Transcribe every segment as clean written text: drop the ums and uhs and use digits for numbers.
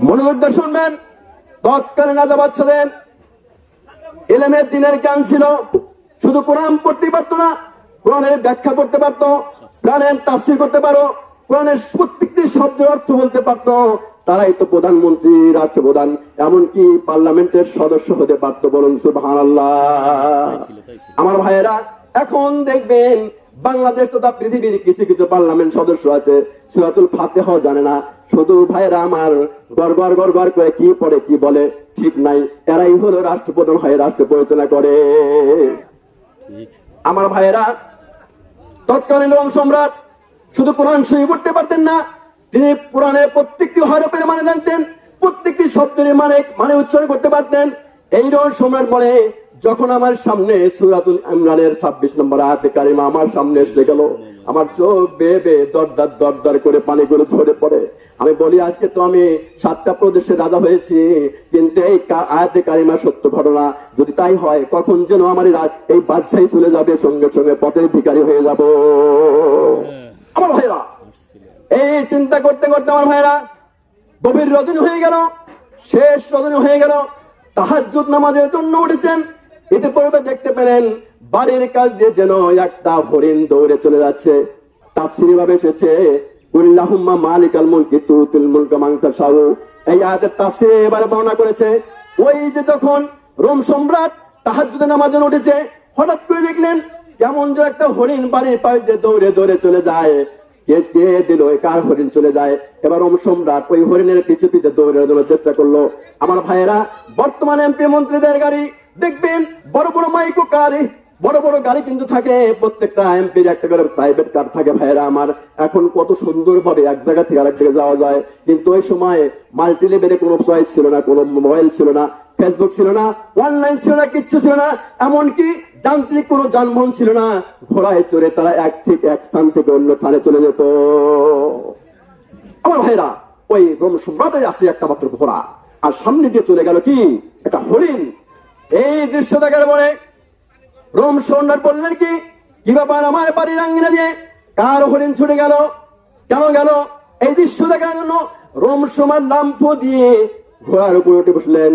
মনোযোগ দিয়ে শুনবেন। তৎকালীন রাজা বাদশাদের এলেমের দিনের জ্ঞান ছিল, শুধু কোরআন পড়তে পারতো না, কোরআনের ব্যাখ্যা করতে পারতো, কোরআনের তাফসীর করতে পারো, কোরআনের প্রত্যেকটি শব্দের অর্থ বলতে পারতো। তারাই তো প্রধানমন্ত্রী, রাষ্ট্রপ্রধান, এমনকি পার্লামেন্টের সদস্য হতে পারতো। বলুন সুবহানাল্লাহ। আমার ভাইয়েরা, এখন দেখবেন বাংলাদেশ তথা পৃথিবীর কিছু কিছু পার্লামেন্ট সদস্য আছে সূরাতুল ফাতিহা জানে না। শুধু ভাইয়েরা আমার গড় গড় করে কি পড়ে কি বলে ঠিক নাই। এরাই হলো রাষ্ট্রপ্রধান হয়ে রাষ্ট্র পরিচালনা করে। আমার ভাইয়েরা, তৎকালীন রোম সম্রাট শুধু কোরআন শরীফ পড়তে পারতেন না, তিনি কোরআনের প্রত্যেকটি হরফের মানে জানতেন, প্রত্যেকটি শব্দের মানে উচ্চারণ করতে পারতেন। এই রোম সম্রাট বলে, যখন আমার সামনে সূরাতুল ইমরানের 26 নম্বর আয়াতে কারিমা আমার সামনে এসে গেল, আমার চোখ বেয়ে বেয়ে দরদর করে পানিগুলো ঝরে পড়ে। আমি বলি, আজকে তো আমি 7টা প্রদেশের রাজা হয়েছি, কিন্তু এই আয়াতে কারিমা সত্য ঘটনা। যদি তাই হয়, কখন যেন আমার এই বাদশাহী চলে যাবে, সঙ্গে সঙ্গে পথের ভিখারি হয়ে যাব। আমার ভাইরা, এই চিন্তা করতে করতে আমার ভাইরা গভীর রজনী হয়ে গেল, শেষ রজনী হয়ে গেল। তাহাজ্জুদ নামাজের জন্য উঠেছেন। এতে পূর্বে দেখতে পেলেন বাড়ির কাছ দিয়ে যেন একটা হরিণ দৌড়ে চলে যাচ্ছে। তাফসীরে ভাবে এসেছে, কুল্লাহুম্মা মালিকাল মুলকি তুতিল মুলকা মান তাশাউ। এই আয়াতের তাফসীরে এবারে বর্ণনা করেছে, ওই যে যখন রোম সম্রাট তাহাজ্জুদের নামাজে উঠেছে, হঠাৎ করে দেখলেন কেমন যে একটা হরিণ বাড়ির পাশ দিয়ে দৌড়ে দৌড়ে চলে যায়। কে দিল, কার হরিণ চলে যায়। এবার রোম সম্রাট ওই হরিণের পিছে পিছে দৌড়ে দৌড়ানোর চেষ্টা করলো। আমার ভাইয়েরা, বর্তমানে এমপি মন্ত্রীদের গাড়ি দেখবেন বড় বড় মাইক্রো কার, বড় বড় গাড়ি কিন্তু থাকে, প্রত্যেকটা এমপির একটা করে প্রাইভেট কার থাকে। ভাইয়েরা আমার, এখন কত সুন্দর ভাবে এক জায়গা থেকে আরেক জায়গায় যাওয়া যায়। কিন্তু ওই সময় মাল্টি লেভেলে কোনো চয়েস ছিল না, কোনো মোবাইল ছিল না, ফেসবুক ছিল না, অনলাইন ছিল না, কিচ্ছু ছিল না, এমনকি যান্ত্রিক কোনো যানবাহন ছিল না। ঘোড়ায় চড়ে তারা এক স্থান থেকে অন্য স্থানে চলে যেত। আমার ভাইরা, ওই রোম সম্রাটের আছে একটা মাত্র ঘোড়া, আর সামনে দিয়ে চলে গেল কি একটা হরিণ। এই দৃশ্য দেখার পরে রোম সম্রাট বললেন, কি ব্যাপার, আমার বাড়ির আঙ্গিনা দিয়ে কার হরিণ ছুটে গেল, কেন গেল? এই দৃশ্য দেখার জন্য রোম সম্রাট লাম্ফ দিয়ে ঘোড়ার উপরে উঠে বসলেন,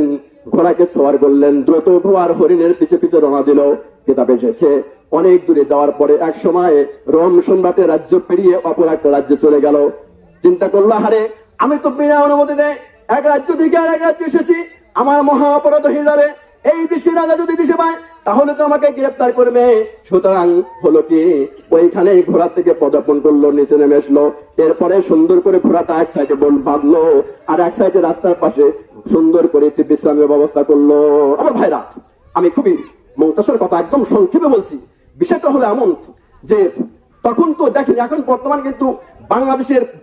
ঘোড়াকে সওয়ার করলেন, দ্রুত ঘোড়ার হরিণের পিছে পিছে রওনা দিল। কিতাবে এসেছে, অনেক দূরে যাওয়ার পরে এক সময় রোম সম্রাটের রাজ্য পেরিয়ে অপর একটা রাজ্যে চলে গেল। চিন্তা করলো, হারে আমি তো বিনা অনুমতিতে এক রাজ্য থেকে আর এক রাজ্যে এসেছি, আমার মহা অপরাধ হয়ে যাবে। এই দেশে রাজা যদি দেশে পায় তাহলে তো আমাকে গ্রেফতার করবে। সুতরাং হলো কি, ওইখানে ঘোড়া থেকে পদার্পণ করলো, নিচে নেমে আসলো। এরপরে সুন্দর করে ঘোড়াটা এক সাইডে বাঁধলো, আর এক সাইডে রাস্তার পাশে সুন্দর করে একটি বিশ্রামের ব্যবস্থা করলো। আমার ভাইরা, আমি খুবই মুখতাসার কথা একদম সংক্ষেপে বলছি। বিষয়টা হলো এমন যে তখন তো দেখেন, এখন বর্তমান কিন্তু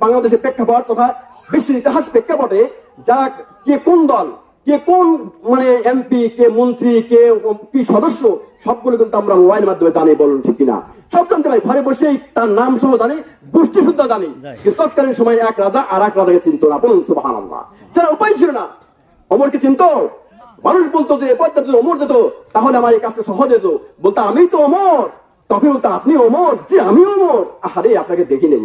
বাংলাদেশের প্রেক্ষাপট তথা বিশ্বের ইতিহাস প্রেক্ষাপটে যারা কে কোন দল, কে কোন মানে এমপি, কে মন্ত্রী, কে কি সদস্য, সবগুলো কিন্তু আমরা মোবাইলের মাধ্যমে জানি। বলুন ঠিক কিনা? সব জানতে পারি, ঘরে বসেই তার নাম সহ জানি, গোষ্ঠী শুদ্ধা জানি। কিন্তু তৎকালীন সময় এক রাজা আর এক রাজাকে চিনতো না। বলুন সুবহানাল্লাহ। যারা উপায় ছিল না, অমরকে চিনতো। মানুষ বলতো যে পদ্মাতে অমর যেত তাহলে আমার এই কাজটা সহজ যেত, বলতো আমি তো অমর, তখন বলতো আপনি অমর, যে আমি অমর। আরে আপনাকে দেখি নেই।